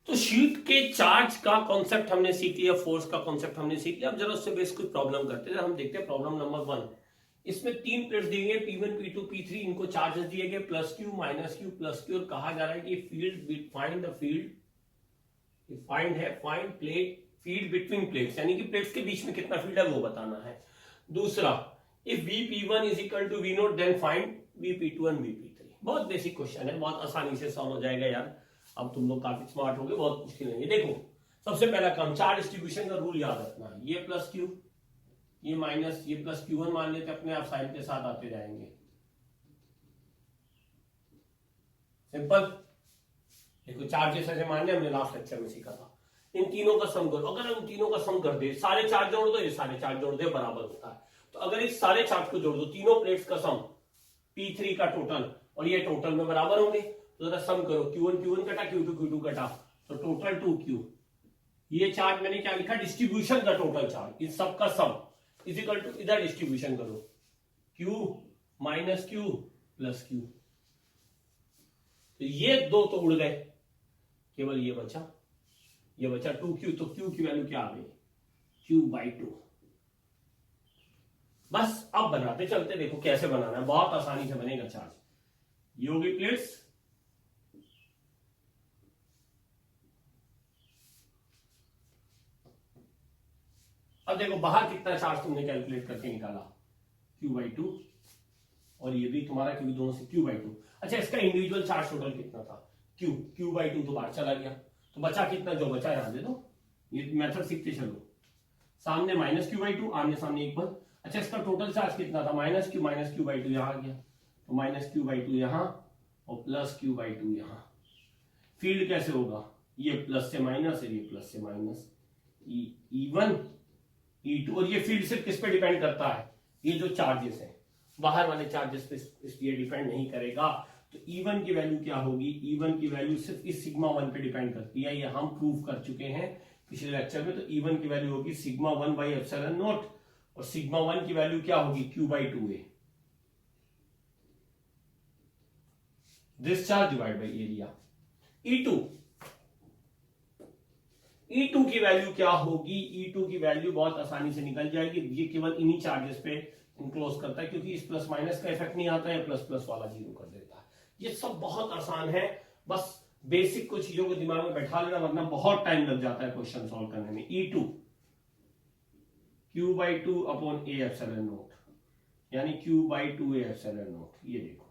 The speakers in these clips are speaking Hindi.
तो शीट के चार्ज का कॉन्सेप्ट हमने सीख लिया, फोर्स का कॉन्सेप्ट हमने सीख लिया। अब जरा उससे बेस कोई प्रॉब्लम करते हैं। हम देखते हैं प्रॉब्लम नंबर 1। इसमें 3 प्लेट्स दिए गए P1 P2 P3, इनको चार्जेस दिए गए plus Q minus Q plus Q, और कहा जा रहा है कि field, find the field, find है find plate field between plates, यानी कि प्लेट्स के बीच में कितना फील्ड है वो बताना है। दूसरा, if Vp1 is equal to V naught then find Vp2 and Vp3। बहुत बेसिक क्वेश्चन है, बहुत आसानी से सॉल्व हो जाएगा यार। अब तुम लोग काफी स्मार्ट हो गए, बहुत मुश्किल नहीं है। देखो सबसे पहला काम, चार्ज डिस्ट्रीब्यूशन का रूल याद रखना है। ये प्लस क्यू, ये माइनस, ये प्लस Q1 मान लेते, अपने आप साइन के साथ आते जाएंगे। सिंपल। देखो चार्जेस ऐसे मानने हमने लास्ट लेक्चर में सीखा था। इन तीनों का सम करो, अगर हम तीनों का सम कर दे, सारे चार्ज जोड़ दो, ये सारे चार्ज जोड़ दे, बराबर होता है। तो अगर इस सारे चार्ज को जोड़ दो, तीनों प्लेट्स का सम P3 का टोटल और ये टोटल में बराबर होंगे। तो जरा सम करो, Q1 कटा, Q2 कटा, तो टोटल 2Q। ये चार्ज मैंने क्या लिखा, डिस्ट्रीब्यूशन का टोटल चार्ज, इस सब का सम इज इक्वल टू, इधर डिस्ट्रीब्यूशन करो, Q minus Q plus Q। तो ये दो तो उड़ गए, केवल ये बचा 2Q। तो Q की वैल्यू क्या आ गई, Q/2। बस अब बनाते चलते, देखो कैसे बनाना है, बहुत आसानी से बनेगा चार्ज। ये होगी प्लेट्स, अब देखो बाहर कितना चार्ज तुमने कैलकुलेट करके निकाला, Q/2, और ये भी तुम्हारा, क्योंकि दोनों से Q/2। अच्छा, इसका इंडिविजुअल चार्ज टोटल कितना था, Q/2 तो बाहर चला गया, तो बचा कितना, जो बचा यहां दे दो। ये मेथड सीखते चलो। सामने माइनस Q/2, आमने सामने इक्वल। अच्छा, इसका टोटल चार्ज कितना था, माइनस Q/2 यहां आ गया, तो माइनस Q/2 यहां और प्लस Q/2 यहां। फील्ड कैसे होगा, ये प्लस से माइनस है, ये प्लस से माइनस, E1 E2। और ये फील्ड सिर्फ किस पे डिपेंड करता है, ये जो चार्जेस है, बाहर वाले चार्जेस पे इसलिए डिपेंड नहीं करेगा। तो E1 की वैल्यू क्या होगी, E1 की वैल्यू सिर्फ इस सिग्मा 1 पे डिपेंड करती है, ये हम प्रूव कर चुके हैं पिछले लेक्चर में। तो E1 की वैल्यू होगी सिग्मा 1 बाई एप्सिलॉन नॉट, और सिग्मा 1 की वैल्यू क्या होगी, Q/2A, discharge divide by area. E2 की वैल्यू क्या होगी, E2 की वैल्यू बहुत आसानी से निकल जाएगी। ये केवल इन्हीं चार्जेस पे इनक्लोज करता है, क्योंकि इस प्लस माइनस का इफेक्ट नहीं आता है, प्लस प्लस वाला जीरो कर देता है। ये सब बहुत आसान है, बस बेसिक कुछ चीजों को दिमाग में बैठा लेना, वरना बहुत टाइम लग जाता है क्वेश्चन सॉल्व करने में। E2 Q/2 upon A epsilon not, यानी Q/2A एप्सिलॉन नॉट। ये देखो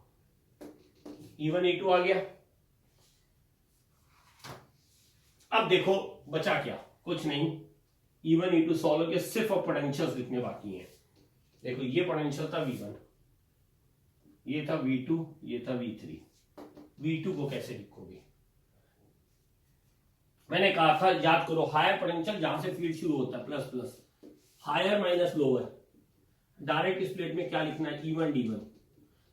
E1 E2 आ गया। अब देखो बचा क्या, कुछ नहीं, E1 E2 सॉल्व के सिर्फ पोटेंशियल्स लिखने बाकी हैं। देखो ये पोटेंशियल था V1, ये था V2, ये था V3। V2 को कैसे लिखोगे, मैंने कहा था याद करो, हायर पोटेंशियल जहां से फील्ड शुरू होता है plus plus, higher minus lower, direct इस प्लेट में क्या लिखना है, E1 D1।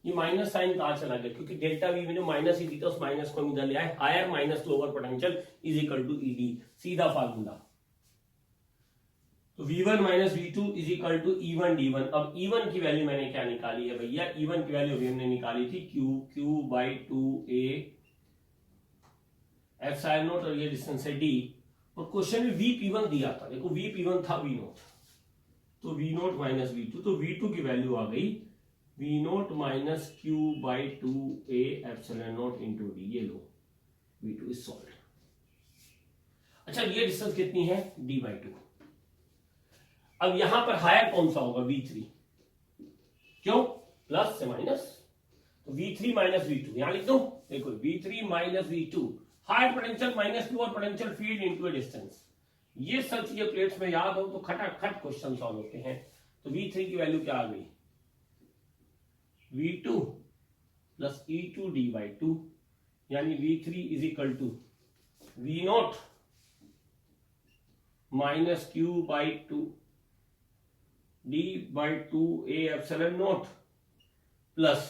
ये माइनस साइन कहां चला गया, क्योंकि डेल्टा वी मैंने माइनस ही दी था, उस माइनस को इधर ले आए। Higher minus lower potential is equal to ED, सीधा फार्मूला। तो V1 minus V2 is equal to E1 D1। अब E1 की वैल्यू मैंने क्या निकाली है भैया, E1 की वैल्यू अभी हमने निकाली थी Q/2A एप्सिलॉन नॉट, और ये डिस्टेंस है D। और क्वेश्चन में Vp1 दिया था, देखो Vp1 था V नोट, तो V नोट माइनस V2, तो V2 की वैल्यू आ गई V नोट minus Q/2A epsilon naught into D। ये लो V2 इज सॉल्व। अच्छा, ये डिस्टेंस कितनी है, D/2। अब यहां पर हायर कौन सा होगा, V3, क्यों, प्लस से माइनस, तो V3 माइनस V2 यहां लिख दो। देखो V3 minus V2, higher potential minus lower potential field into distance. ये सब चीजें प्लेट्स में याद हो तो खटाखट क्वेश्चन सॉल्व होते हैं। तो V3 की वैल्यू क्या आ गई, V2 प्लस E2 D/2, यानी V3 इज इक्वल टू V नोट minus Q/2 D/2A epsilon naught plus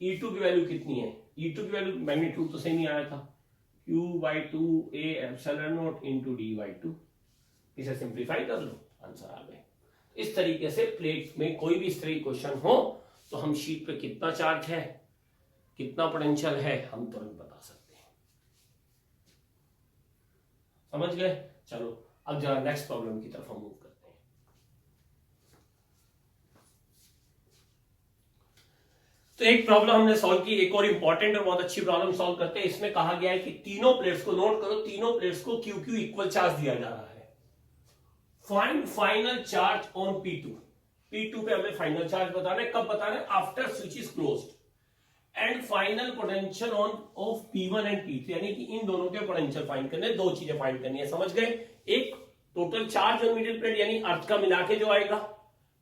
E2 की वैल्यू कितनी है, E2 की वैल्यू मैग्नीट्यूड तो सही नहीं आया था, Q/2A epsilon naught into D/2। इसे सिंप्लीफाई कर लो, आंसर आ गए। इस तरीके से प्लेट में कोई भी इस तरह क्वेश्चन हो तो हम शीट पे कितना चार्ज है, कितना पोटेंशियल है, हम तुरंत बता सकते हैं। समझ गए? चलो अब जरा नेक्स्ट प्रॉब्लम की तरफ हम मूव करते हैं। तो एक प्रॉब्लम हमने सॉल्व की, एक और इंपॉर्टेंट और बहुत अच्छी प्रॉब्लम सॉल्व करते हैं। इसमें कहा गया है कि तीनों प्लेट्स को, नोट करो, तीनों प्लेट्स को क्यू क्यू इक्वल चार्ज दिया जा रहा है। Find final charge on P2। P2 पे हमें फाइनल चार्ज बताना है। कब बताना है? After switch is closed. And final potential on off P1 and P3, यानी कि इन दोनों के पोटेंशियल फाइंड करने, दो चीजें फाइंड करनी है। समझ गए? एक total charge on middle plate यानी अर्थ का मिला के जो आएगा,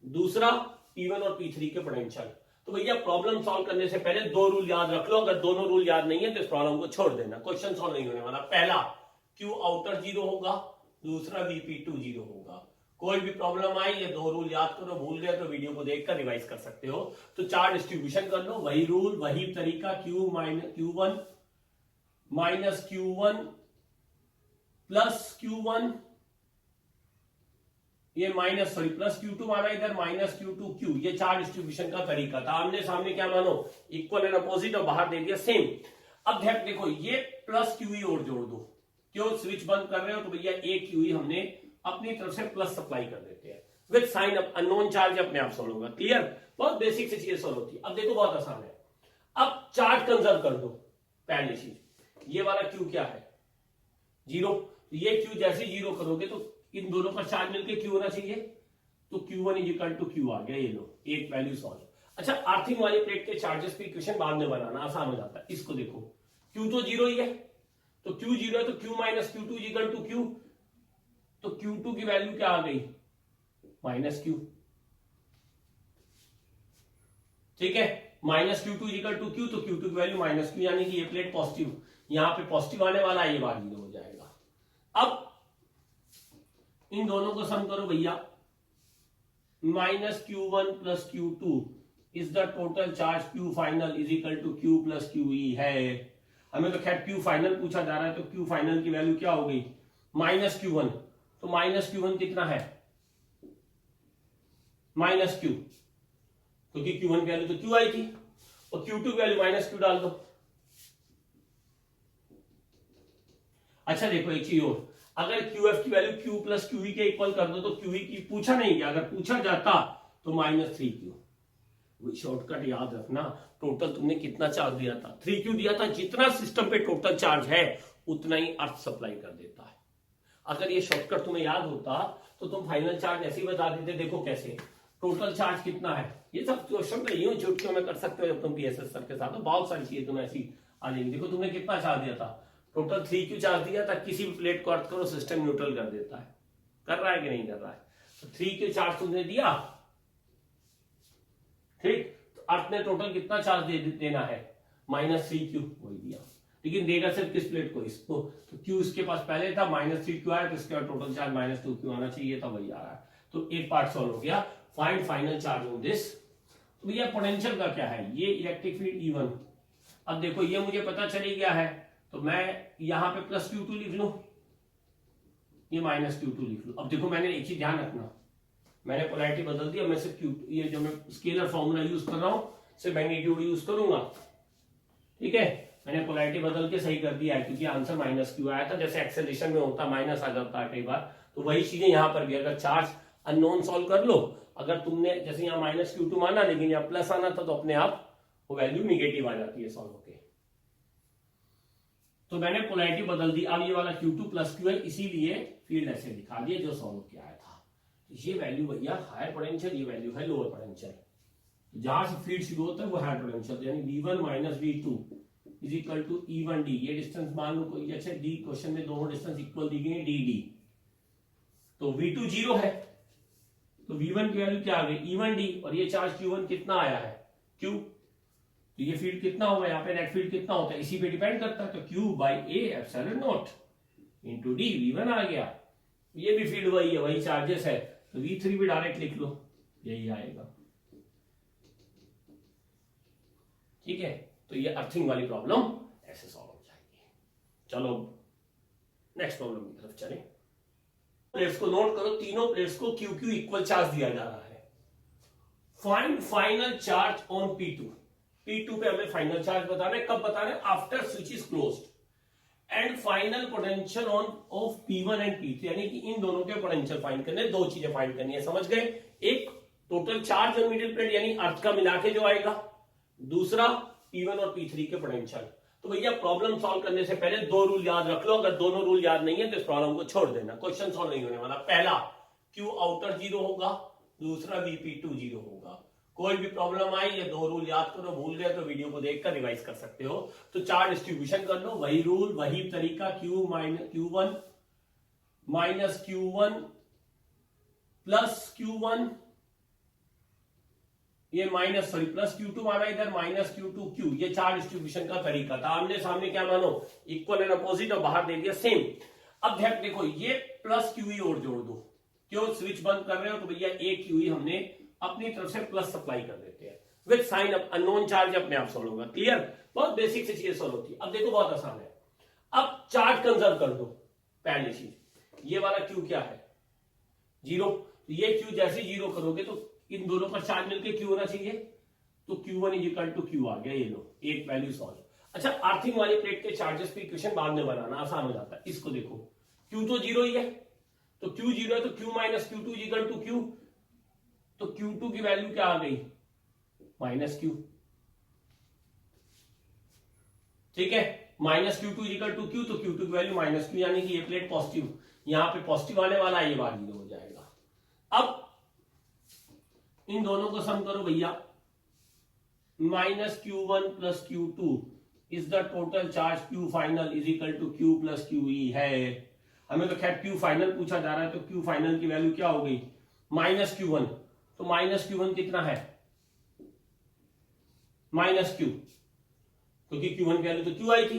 दूसरा P1 और P3 के पोटेंशियल। तो भैया प्रॉब्लम सॉल्व करने से पहले दो रूल याद रख लो। अगर दोनों रूल याद नहीं है तो इस प्रॉब्लम को छोड़ देना, क्वेश्चन सॉल्व नहीं होने वाला। पहला, Q आउटर 0 होगा, दूसरा VP2 0 होगा। कोई भी प्रॉब्लम आई, ये दो रूल याद करो। भूल गए तो वीडियो को देखकर रिवाइज कर सकते हो। तो चार्ज डिस्ट्रीब्यूशन कर लो, वही रूल, वही तरीका। Q1 minus Q1 plus Q1, ये माइनस सॉरी प्लस Q2 माना इधर, माइनस Q2 Q। ये चार्ज डिस्ट्रीब्यूशन का तरीका था। आमने सामने क्या मानो, इक्वल एंड अपोजिट, और बाहर दे दिया सेम। अब देखो, ये प्लस QE और जोड़ दो। क्यों? स्विच बंद कर रहे हो तो भैया एक QE हमने अपनी तरफ से प्लस सप्लाई कर देते हैं with sign up. Unknown charge अपने आप सॉल्व होगा। क्लियर? बहुत बेसिक से चीजें सॉल्व होती है। अब देखो बहुत आसान है। अब चार्ज कंजर्व कर दो। पहली चीज, ये वाला Q क्या है? 0। ये Q जैसे 0 करोगे तो इन दोनों का चार्ज मिलकर Q होना चाहिए। तो Q1 is equal to Q आ गया। ये लो, एक वैल्यू सॉल्व। अच्छा, अर्थिंग वाली प्लेट के चार्जेस पे इक्वेशन बाद में बनाना आसान हो जाता है। इसको देखो, Q तो 0 ही है, तो Q 0 है तो Q minus Q2 is equal to Q। तो Q2 की वैल्यू क्या आ गई? Minus Q। ठीक है, minus Q2 equal to Q, तो Q2 की वैल्यू माइनस Q, यानी कि ये प्लेट पॉजिटिव, यहां पे पॉजिटिव आने वाला है, ये बार 0 हो जाएगा। अब इन दोनों को सम करो भैया। Minus Q1 plus Q2 is the total charge Q final is equal to Q plus QE है। हमें तो खैर Q फाइनल पूछा जा रहा है, तो Q फाइनल की वैल्यू क्या हो गई? Minus Q1। तो माइनस Q1 कितना है? माइनस Q, क्योंकि Q1 की वैल्यू तो Q आई थी, और Q2 की वैल्यू माइनस Q डाल दो। अच्छा देखो एक चीज और, अगर QF की वैल्यू Q प्लस QE के इक्वल कर दो तो QE की पूछा नहीं गया, अगर पूछा जाता तो माइनस 3Q। शॉर्टकट याद रखना, टोटल तुमने कितना चार्ज दिया था? 3Q दिया था। जितना सिस्टम पे टोटल चार्ज है उतना ही अर्थ सप्लाई कर देता है। अगर ये शॉर्टकट तुम्हें याद होता तो तुम फाइनल चार्ज ऐसे ही बता देते। देखो कैसे, टोटल चार्ज कितना है, ये सब क्वेश्चन तो यूं चुटकियों में कर सकते हो जब तुम PSS सर के साथ हो। बहुत सारी चीजें तुम ऐसी आ जाएंगी। देखो तुमने कितना चार्ज दिया था? टोटल 3Q चार्ज दिया था। किसी भी प्लेट को अर्थ करो, सिस्टम न्यूट्रल कर देता है। कर रहा है कि नहीं कर रहा है? तो 3Q चार्ज तुमने दिया, ठीक, तो अर्थ ने टोटल कितना चार्ज देना है? माइनस 3Q, वही दिया। लेकिन देगा सिर्फ किस प्लेट को? इसको। तो Q इसके पास पहले था, माइनस 3Q आया, तो इसके बाद टोटल चार्ज माइनस 2Q आना चाहिए था, वही आ रहा है। तो एक पार्ट सॉल्व हो गया। Find final charge on this. तो भैया पोटेंशियल का क्या है? ये इलेक्ट्रिक फील्ड E1। अब देखो ये मुझे पता चली गया है, तो मैं यहां पे प्लस Q2 लिख लू, ये माइनस Q2 लिख लू। अब देखो मैंने एक चीज ध्यान रखना, मैंने पोलैरिटी बदल दी। अब मैं सिर्फ ये जो मैं स्केलर फॉर्मूला यूज कर रहा हूं, सिर्फ मैग्नीट्यूड यूज करूंगा। ठीक है, मैंने पोलैरिटी बदल के सही कर दिया है, क्योंकि आंसर माइनस Q आया था। जैसे एक्सेलरेशन में होता माइनस आ जाता है कई बार, तो वही चीजें यहां पर भी। अगर चार्ज अननोन सॉल्व कर लो, अगर तुमने जैसे यहाँ माइनस Q2 माना, लेकिन यहाँ प्लस आना था, तो अपने आप वो वैल्यू निगेटिव आ जाती है सॉल्व होके। तो मैंने पोलैरिटी बदल दी। अब ये वाला Q2 प्लस Q है, इसीलिए फील्ड ऐसे दिखा दिए जो सॉल्व किया आया था। ये वैल्यू भैया हायर पोटेंशियल, ये वैल्यू है लोअर पोटेंशियल। जहां से फील्ड शुरू होता है वो हायर पोटेंशियल, यानी V1 minus V2 is equal to E1D। ये डिस्टेंस मान लो कोई, अच्छा D क्वेश्चन में दोनों डिस्टेंस इक्वल दी गई, DD। तो V2 0 है, तो V1 की वैल्यू क्या आ गई? E1D। और ये चार्ज Q1 कितना आया है? Q। तो ये फील्ड कितना होगा? यहाँ पे नेट फील्ड कितना होता है? इसी पे डिपेंड करता है। तो Q by A epsilon naught into D, V1 आ गया। ये भी फील्ड वही है, वही चार्जेस है, तो V3 भी डायरेक्ट लिख लो, यही आएगा। ठीक है, तो ये अर्थिंग वाली प्रॉब्लम ऐसे सॉल्व हो जाएगी। चलो नेक्स्ट प्रॉब्लम की तरफ चलें। प्लेट्स को नोट करो, तीनों प्लेट्स को QQ इक्वल चार्ज दिया जा रहा है। Find final charge on P2। P2 पे हमें फाइनल चार्ज बताना है। कब बताना है? After switch is closed end final potential on off P1 and P3, यानी कि इन दोनों के पोटेंशियल फाइंड करने, दो चीजें फाइंड करनी है, समझ गए? एक total charge on middle plate यानी अर्थ का मिला के जो आएगा, दूसरा P1 और P3 के पोटेंशियल। तो भैया प्रॉब्लम सॉल्व करने से पहले दो रूल याद रख लो, अगर दोनों रूल याद नहीं है तो इस प्रॉब्लम को छोड़ देना, क्वेश्चन सॉल्व नहीं होने वाला। पहला Q आउटर 0 होगा, दूसरा VP2 0 होगा। कोई भी प्रॉब्लम आई या दो रूल याद करो, भूल गए तो वीडियो को देखकर रिवाइज कर सकते हो। तो चार्ज डिस्ट्रीब्यूशन कर लो, वही रूल वही तरीका, Q1 minus Q1 plus Q1, ये माइनस सॉरी प्लस Q2 माना इधर, माइनस Q2Q, ये चार्ज डिस्ट्रीब्यूशन का तरीका था। आमने सामने क्या मानो, इक्वल एंड अपोजिट, और बाहर दे दिया सेम। अब देखो ये प्लस QE और जोड़ दो, क्यों स्विच बंद कर रहे हो तो भैया एक QE हमने अपनी तरफ से प्लस सप्लाई कर देते हैं with sign up, unknown charge अपने आप सॉल्व होगा। क्लियर? बहुत बेसिक से चीजें सॉल्व होती है। अब देखो बहुत आसान है, अब चार्ज कंजर्व कर दो। पहली चीज, ये वाला Q क्या है, 0, तो ये Q जैसे 0 करोगे तो इन दोनों पर चार्ज मिलकर Q होना चाहिए, तो Q1 is equal to Q आ गया, ये लो एक वैल्यू सॉल्व। अच्छा, अर्थिंग वाली प्लेट के चार्जेस पे इक्वेशन बाद में बनाना आसान हो जाता है। इसको देखो, Q तो 0 ही है, तो Q 0 है तो Q minus Q2 is equal to Q, तो Q2 की वैल्यू क्या आ गई, माइनस Q। ठीक है, minus Q2 equal to Q, तो Q2 की वैल्यू माइनस Q, यानी कि ये प्लेट पॉजिटिव, यहां पे पॉजिटिव आने वाला है, ये बार 0 हो जाएगा। अब इन दोनों को सम करो भैया, minus Q1 plus Q2 is the total charge Q final is equal to Q plus QE है। हमें तो खैर Q फाइनल पूछा जा रहा है, तो Q फाइनल की वैल्यू क्या हो गई, माइनस Q1, तो माइनस Q1 कितना है, माइनस Q, क्योंकि Q1 की वैल्यू तो Q आई थी,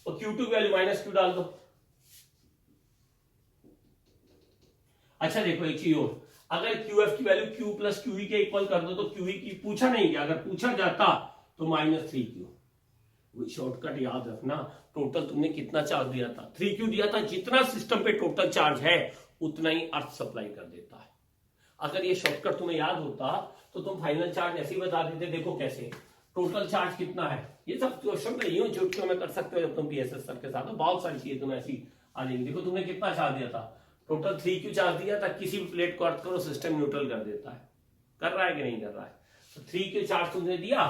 और Q2 की वैल्यू माइनस Q डाल दो। अच्छा देखो एक चीज और, अगर QF की वैल्यू Q प्लस QE के इक्वल कर दो तो QE की पूछा नहीं गया, अगर पूछा जाता तो माइनस 3Q। शॉर्टकट याद रखना, टोटल तुमने कितना चार्ज दिया था, 3Q दिया था, जितना सिस्टम पे टोटल चार्ज है उतना ही अर्थ सप्लाई कर देता है। अगर ये शॉर्टकट तुम्हें याद होता तो तुम फाइनल चार्ज ऐसे ही बता देते। देखो कैसे, टोटल चार्ज कितना है, ये सब क्वेश्चन में यूं चुटकियों में कर सकते हो जब तुम PSS सर के साथ, तो बहुत सारी चीजें तुम्हें ऐसी आ जाएंगी। देखो तुमने कितना चार्ज दिया था, टोटल 3Q चार्ज दिया था, किसी भी प्लेट को अर्थ करो सिस्टम न्यूट्रल कर देता है, कर रहा है कि नहीं कर रहा है, तो 3Q चार्ज तुमने दिया,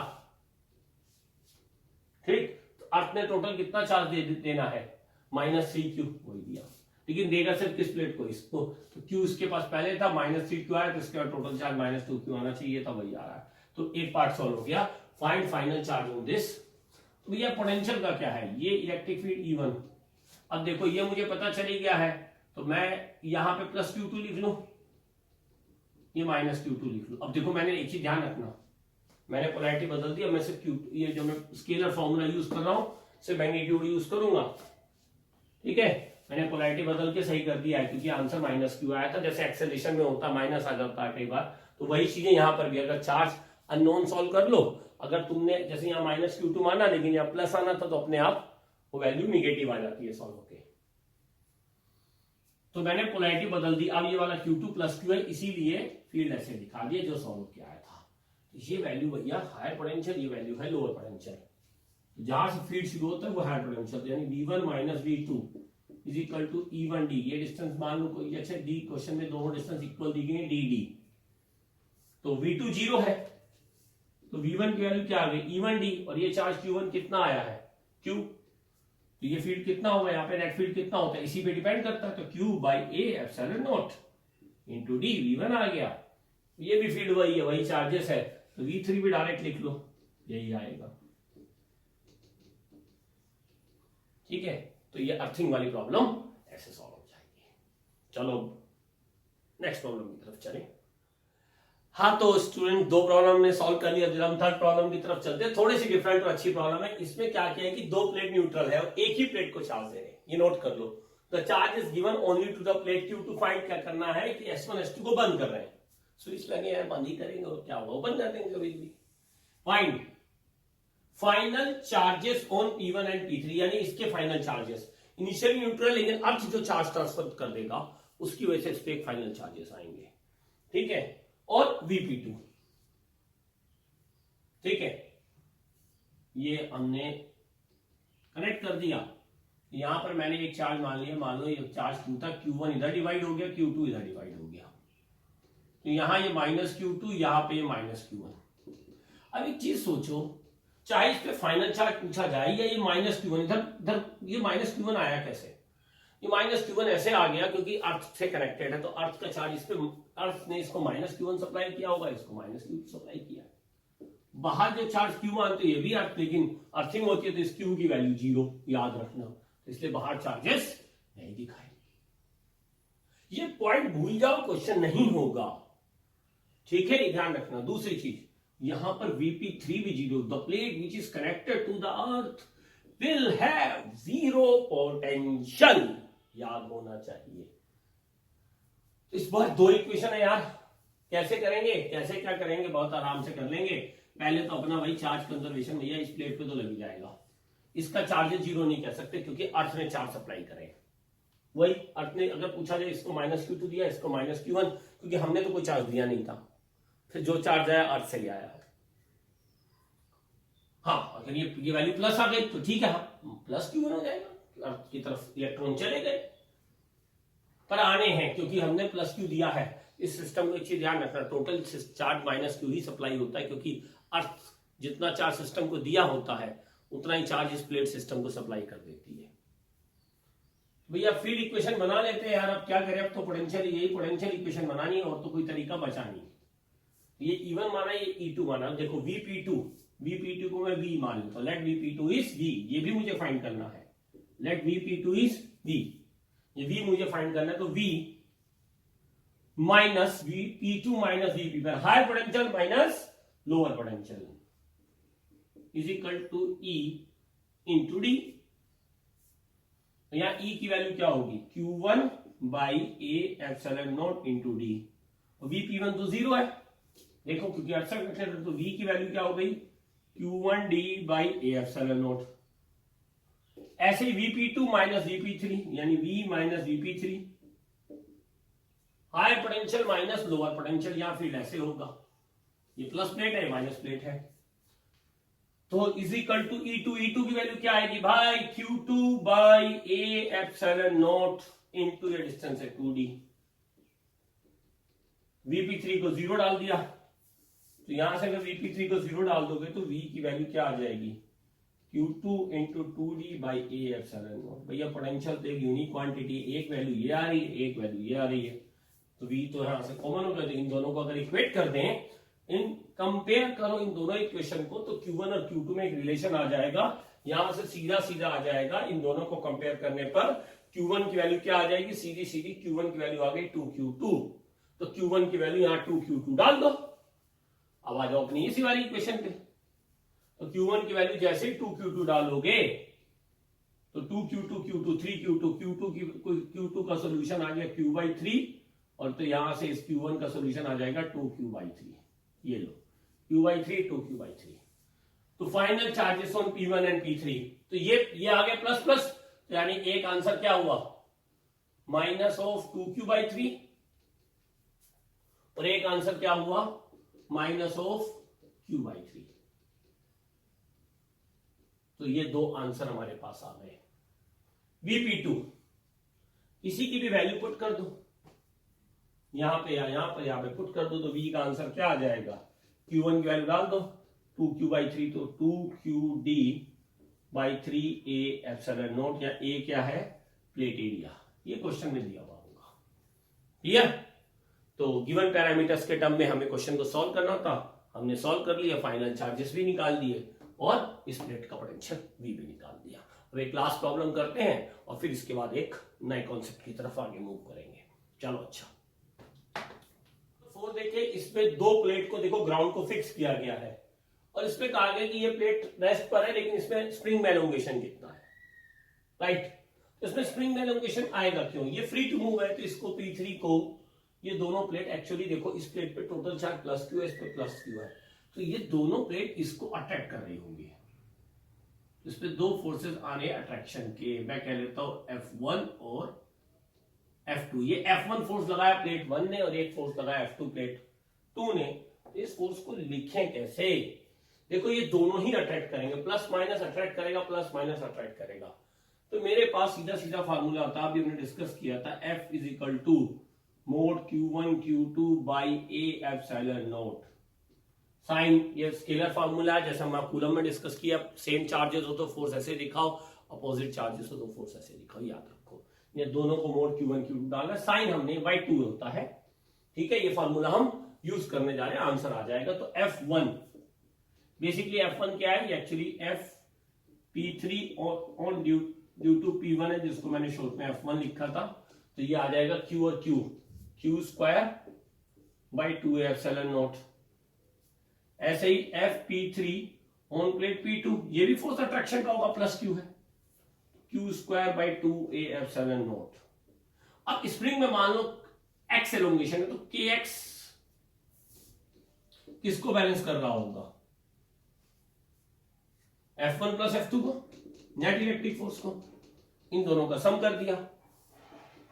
ठीक, तो अर्थ ने टोटल कितना चार्ज देना है, माइनस 3Q, वही दिया, लेकिन देगा सिर्फ किस प्लेट को, इसको, तो Q इसके पास पहले था, माइनस 3Q आया, तो इसके बाद टोटल चार्ज माइनस 2Q आना चाहिए था, वही आ रहा है। तो एक पार्ट सॉल्व हो गया। Find final charge on this. तो भैया पोटेंशियल का क्या है, ये इलेक्ट्रिक फील्ड E1। अब देखो ये मुझे पता चली गया है, तो मैं यहां पे प्लस Q2 लिख लू, ये माइनस Q2 लिख लू। अब देखो मैंने एक चीज ध्यान रखना, मैंने पोलैरिटी बदल दी, अब मैं सिर्फ Q, ये जो मैं स्केलर फॉर्मूला यूज कर रहा हूं सिर्फ मैग्नीट्यूड यूज करूंगा, ठीक है, मैंने पोलैरिटी बदल के सही कर दिया है, क्योंकि आंसर माइनस Q आया था, जैसे एक्सेलरेशन में होता माइनस आ जाता है कई बार, तो वही चीजें यहां पर भी, अगर चार्ज अननोन सॉल्व कर लो, अगर तुमने जैसे यहाँ माइनस Q2 माना लेकिन यहाँ प्लस आना था, तो अपने आप वो वैल्यू निगेटिव आ जाती है सॉल्व होके। तो मैंने पोलैरिटी बदल दी, अब ये वाला Q2 प्लस Q है, इसीलिए फील्ड ऐसे दिखा दिया जो सॉल्व किया आया था। ये वैल्यू भैया हायर पोटेंशियल, ये वैल्यू है लोअर पोटेंशियल, जहां से फील्ड शुरू होता है वो हायर पोटेंशियल, यानी V1 minus V2 is equal to E1D। ये डिस्टेंस मान लो कोई, अच्छा डी क्वेश्चन में दोनों डिस्टेंस इक्वल दी गई है, DD, तो V2 0 है, तो V1 की वैल्यू क्या आ गई, E1D, और ये चार्ज Q1 कितना आया है, Q, तो ये फील्ड कितना होगा, यहाँ पे नेट फील्ड कितना होता है, इसी पे डिपेंड करता है, तो Q by A epsilon not into D, V1 आ गया। ये भी फील्ड वही है, वही चार्जेस है, तो V3 भी डायरेक्ट लिख लो, यही आएगा, ठीक है। तो ये अर्थिंग वाली प्रॉब्लम ऐसे सॉल्व हो जाएगी। चलो नेक्स्ट प्रॉब्लम की तरफ चलें। हाँ तो स्टूडेंट, दो प्रॉब्लम ने सॉल्व कर लिया, हम थर्ड प्रॉब्लम की तरफ चलते हैं। थोड़ी सी डिफरेंट और अच्छी प्रॉब्लम है। इसमें क्या किया है कि दो प्लेट न्यूट्रल है और एक ही प्लेट को चार्ज दे रहे हैं, ये नोट कर लो। The charge is given only to the plate Q। To find क्या करना है कि S1 S2 को बंद कर रहे हैं, स्विच लगे हैं, बंद ही करेंगे और क्या होगा, बंद कर देंगे कभी भी। Find final charges on P1 and P3, यानी इसके फाइनल चार्जेस, इनिशियली न्यूट्रल लेकिन अर्थ जो चार्ज ट्रांसफर कर देगा उसकी वजह से इस पे फाइनल चार्जेस आएंगे, ठीक है। और Vp2, ठीक है, ये हमने कनेक्ट कर दिया, यहां पर मैंने एक चार्ज मान लिया, मान लो ये चार्ज Q था, Q1 इधर डिवाइड हो गया, Q2 इधर डिवाइड हो गया, तो यहां ये -Q2, यहां पे -Q1। अब एक चीज सोचो, चाहे इस पे फाइनल चार्ज पूछा जाए या ये -Q1, इधर ये -Q1 आया कैसे? ये -Q1 ऐसे आ गया क्योंकि अर्थ से कनेक्टेड है, तो अर्थ का चार्ज इस पे, अर्थ ने इसको -Q1 सप्लाई किया होगा, इसको -Q2 सप्लाई किया। बाहर जो चार्ज Q मानते ये भी अर्थ, लेकिन अर्थिंग होती है तो इस Q की वैल्यू 0, याद रखना, तो इसलिए बाहर चार्जेस नहीं दिखाए। ये पॉइंट भूल जाओ, क्वेश्चन नहीं होगा, ठीक है, ध्यान रखना। दूसरी चीज, यहां पर Vp3 भी 0, the plate which is connected to the earth will have 0 potential, याद होना चाहिए। इस बार 2 इक्वेशन है यार, कैसे करेंगे, कैसे क्या करेंगे, बहुत आराम से कर लेंगे। पहले तो अपना वही चार्ज कंजर्वेशन, भैया इस प्लेट पे तो लग जाएगा, इसका चार्जेस 0 नहीं कह सकते क्योंकि अर्थ ने चार्ज सप्लाई करे, वही अर्थ ने, अगर पूछा जाए इसको -Q2 दिया, इसको -Q1, क्योंकि हमने तो कोई चार्ज दिया नहीं था, फिर जो चार्ज आया अर्थ से ही आया। हाँ, अगर ये वैल्यू प्लस आ गई तो ठीक है, हाँ +Q1 हो जाएगा, अर्थ की तरफ इलेक्ट्रॉन चले गए, पर आने हैं क्योंकि हमने +Q दिया है। इस सिस्टम को एक चीज ध्यान रखना, टोटल चार्ज -Q ही सप्लाई होता है, क्योंकि अर्थ जितना चार्ज सिस्टम को दिया होता है उतना ही चार्ज इस प्लेट सिस्टम को सप्लाई कर देती है। भैया फील्ड इक्वेशन बना लेते हैं यार, अब क्या करें, अब तो पोटेंशियल, यही पोटेंशियल इक्वेशन बनानी है, और तो कोई तरीका बचा नहीं। ये E1 माना, ये E2 माना, देखो Vp2 को मैं V मान लेता हूं, लेट Vp2 इज V, ये भी मुझे फाइंड करना है, लेट Vp2 इज V, ये V मुझे फाइंड करना है, तो V minus Vp2 minus Vp, पर higher potential minus lower potential is equal to E into d. यहां E की वैल्यू क्या होगी, Q1 by A epsilon naught into d, Vp1 तो 0 है, देखो क्योंकि अर्थ कनेक्टेड, तो V की वैल्यू क्या हो गई, Q1D by A epsilon not. ऐसे ही Vp2 माइनस Vp3, यानी V minus Vp3, higher potential minus lower potential, यहां फील्ड ऐसे होगा, ये प्लस प्लेट है, माइनस प्लेट है, तो इज इक्वल टू E2 की वैल्यू क्या आएगी भाई, Q2 by A epsilon naught into ये डिस्टेंस है 2D। Vp3 को 0 डाल दिया, तो यहां से अगर Vp3 को 0 डाल दोगे तो V की वैल्यू क्या आ जाएगी, Q2 into 2D by A epsilon not. भैया पोटेंशियल तो एक यूनिक क्वांटिटी, एक वैल्यू ये आ रही है, एक वैल्यू ये आ रही है, तो V तो यहां से कॉमन हो गया, तो इन दोनों को अगर इक्वेट कर दें, इन कंपेयर करो इन दोनों इक्वेशन को, तो Q1 और Q2 में एक रिलेशन आ जाएगा, यहां से सीधा आ जाएगा, इन दोनों को कंपेयर करने पर Q1 की वैल्यू क्या आ जाएगी, सीधी Q1 की वैल्यू आ गई 2Q2, तो Q1 की वैल्यू यहां 2Q2 डाल दो। अब आ जाओ अपनी इसी वाली इक्वेशन पे, तो Q1 की वैल्यू जैसे ही 2Q2 डालोगे तो 2Q2 Q2 3Q2 Q2 का सोल्यूशन आ गया Q/3, और तो यहां से इस Q1 का सोल्यूशन आ जाएगा 2Q/3, ये लो Q/3 2Q/3। तो final charges on P1 and P3, तो ये आ गया प्लस प्लस, तो यानी एक आंसर क्या हुआ, माइनस ऑफ 2Q/3, और एक आंसर क्या हुआ, माइनस ऑफ Q/3। तो ये 2 आंसर हमारे पास आ गए। Vp2 इसी की भी वैल्यू पुट कर दो, यहां पे पुट कर दो, तो V का आंसर क्या आ जाएगा, Q1 की वैल्यू डाल दो 2Q/3, तो 2QD by 3A epsilon not, या A क्या है, प्लेट एरिया, ये क्वेश्चन में दिया हुआ होगा, ठीक है। तो गिवन पैरामीटर्स के टर्म में हमें क्वेश्चन को सॉल्व करना था, हमने सॉल्व कर लिया, फाइनल चार्जेस भी निकाल दिए, और इस प्लेट का पोटेंशियल V भी निकाल दिया। अब एक लास्ट प्रॉब्लम करते हैं, और फिर इसके बाद एक नए कॉन्सेप्ट की तरफ आगे मूव करेंगे। चलो अच्छा, 4 देखिए, इसमें 2 प्लेट को देखो ग्राउंड को फिक्स किया गया है, और इसमें कहा गया कि ये प्लेट रेस्ट पर है, लेकिन इसमें स्प्रिंग में एलोंगेशन कितना है, राइट। इसमें स्प्रिंग में एलोंगेशन आएगा क्यों, ये फ्री टू मूव है, तो इसको P3 को, ये दोनों प्लेट एक्चुअली देखो, इस प्लेट पे टोटल चार्ज +Q है, इस पे +Q है, तो ये दोनों प्लेट इसको अट्रैक्ट कर रही होंगी, इस पे 2 फोर्सेस आ रहे हैं अट्रैक्शन के, मैं कह लेता हूं F1 और F2। ये F1 फोर्स लगाया प्लेट 1 ने, और एक फोर्स लगाया F2 प्लेट 2 ने। इस फोर्स को लिखें कैसे, देखो ये दोनों ही अट्रैक्ट करेंगे, प्लस माइनस अट्रैक्ट करेगा, प्लस माइनस अट्रैक्ट करेगा, तो मेरे पास सीधा सीधा फार्मूला था, अभी हमने डिस्कस किया था, F is equal to mod Q1 Q2 by a epsilon naught sign, ये स्केलर फार्मूला है, जैसा मैं कूलम में डिस्कस किया, सेम चार्जेस हो तो फोर्स ऐसे दिखाओ, अपोजिट चार्जेस हो तो फोर्स ऐसे दिखाओ, याद रखो ये दोनों को मोड Q1 Q2 डालना, साइन हमने बाई 2 होता है, ठीक है। ये फार्मूला हम यूज करने जा रहे हैं, आंसर आ जाएगा। तो F1 बेसिकली F1 क्या है, actually F P3 on due to P1 है, जिसको मैंने शॉर्ट में F1 लिखा था, तो ये आ जाएगा Q और Q square by 2 epsilon not. ऐसे ही FP3 ऑन प्लेट P2, ये भी फोर्स अट्रैक्शन का होगा, प्लस Q है, Q square by 2a epsilon not. अब स्प्रिंग में मान लो X एलोंगेशन है, तो KX किसको बैलेंस कर रहा होगा, F1 प्लस F2 को, नेट इलेक्ट्रिक फोर्स को, इन दोनों का सम कर दिया,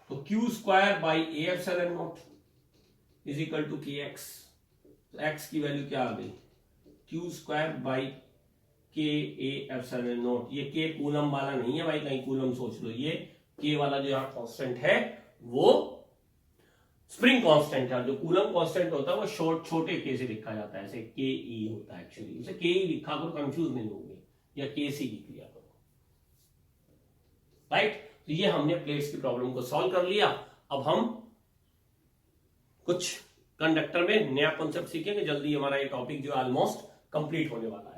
तो Q square by a epsilon naught is equal to KX। तो X की वैल्यू क्या आ गई, Q स्क्वायर बाई के ए एप्सिलॉन नॉट। ये के कूलम वाला नहीं है भाई, कहीं कूलम सोच लो, ये के वाला जो यहाँ कांस्टेंट है वो स्प्रिंग कांस्टेंट है, जो कूलम कांस्टेंट होता है वो छोटे के से लिखा जाता है, ऐसे के ई होता है, एक्चुअली उसे के ई लिखा करो, कंफ्यूज नहीं होंगे, या के सी लिख लिया करो, राइट। तो ये हमने प्लेट्स की प्रॉब्लम को सॉल्व कर लिया। अब हम कुछ कंडक्टर में नया कॉन्सेप्ट सीखेंगे जल्दी, हमारा ये टॉपिक जो ऑलमोस्ट कंप्लीट होने वाला है।